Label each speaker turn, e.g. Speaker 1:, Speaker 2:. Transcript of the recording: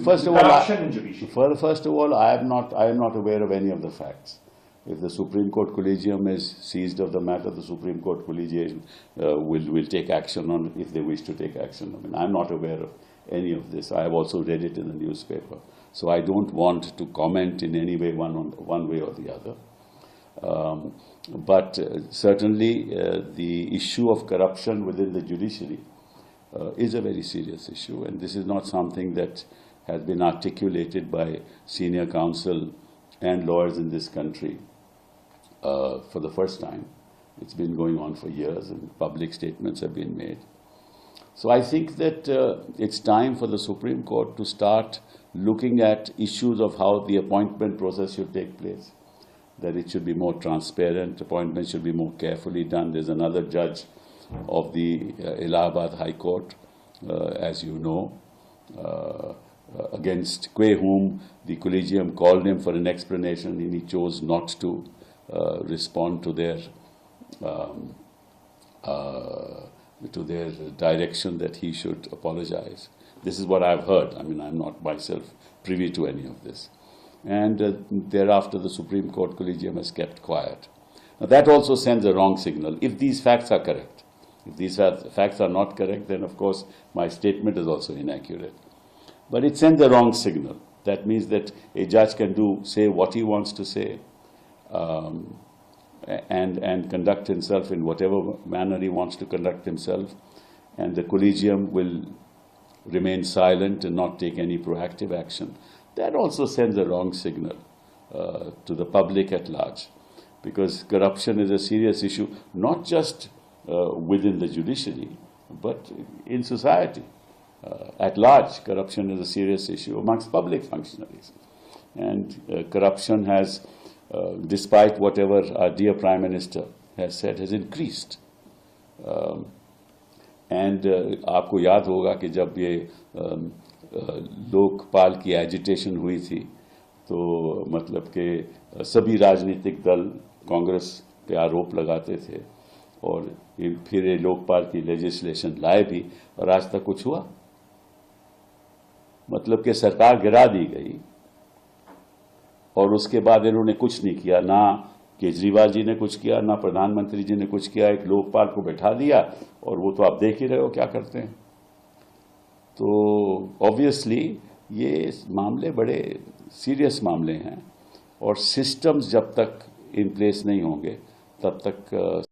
Speaker 1: First of
Speaker 2: corruption in judiciary?
Speaker 1: First of all, I am not aware of any of the facts. If the Supreme Court Collegium is seized of the matter, the Supreme Court Collegium will take action on it if they wish to take action. I mean, I'm not aware of any of this. I have also read it in the newspaper. So I don't want to comment in any way one way or the other. But certainly the issue of corruption within the judiciary is a very serious issue, and this is not something that has been articulated by senior counsel and lawyers in this country for the first time. It's been going on for years, and public statements have been made. So I think that it's time for the Supreme Court to start looking at issues of how the appointment process should take place, that it should be more transparent, appointments should be more carefully done. There's another judge of the Allahabad High Court, as you know, against whom the Collegium called him for an explanation, and he chose not to respond to their direction that he should apologize. This is what I've heard. I mean, I'm not myself privy to any of this. And thereafter, the Supreme Court Collegium has kept quiet. Now, that also sends a wrong signal, if these facts are correct. If these facts are not correct, then of course my statement is also inaccurate. But it sends a wrong signal. That means that a judge can say what he wants to say, and conduct himself in whatever manner he wants to conduct himself, and the Collegium will remain silent and not take any proactive action. That also sends a wrong signal to the public at large, because corruption is a serious issue, not just within the judiciary, but in society. At large, corruption is a serious issue amongst public functionaries. And corruption has, despite whatever our dear Prime Minister has said, has increased. And आपको याद होगा कि जब ये लोकपाल की agitation हुई थी, तो मतलब कि सभी राजनीतिक दल कांग्रेस पे आरोप लगाते थे, और फिर ये लोकपाल की लेजिस्लेशन लाए भी, और आज तक कुछ हुआ? मतलब कि सरकार गिरा दी गई और उसके बाद इन्होंने कुछ नहीं किया। ना केजरीवाल जी ने कुछ किया, ना प्रधानमंत्री जी ने कुछ किया। एक लोकपाल को बैठा दिया, और वो तो आप देख ही रहे हो क्या करते हैं। तो ऑब्वियसली ये मामले बड़े सीरियस मामले हैं, और सिस्टम्स जब तक इन प्लेस नहीं होंगे तब तक